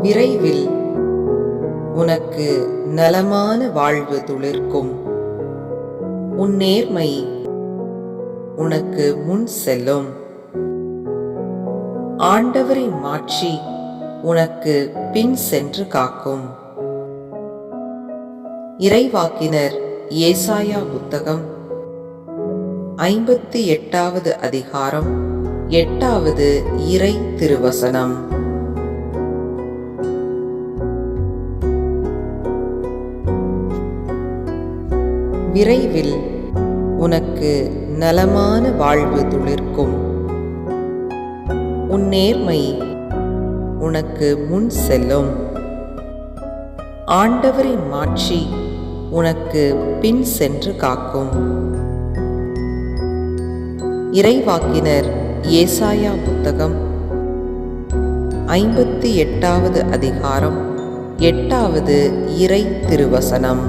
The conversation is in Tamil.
விரைவில் உனக்கு நலமான வாழ்வு துளிர்க்கும். உன் நேர்மை உனக்கு முன் செல்லும். ஆண்டவரின் மாட்சி உனக்கு பின் சென்று காக்கும். இறைவாக்கினர் ஏசாயா புத்தகம் 58வது அதிகாரம் 8வது இறை திருவசனம். விரைவில் உனக்கு நலமான வாழ்வு துளிர்க்கும். உன் நேர்மை உனக்கு முன் செல்லும். ஆண்டவரின் மாட்சி உனக்கு பின் சென்று காக்கும். இறைவாக்கினர் ஏசாயா புத்தகம் 58வது அதிகாரம் 8வது இறை திருவசனம்.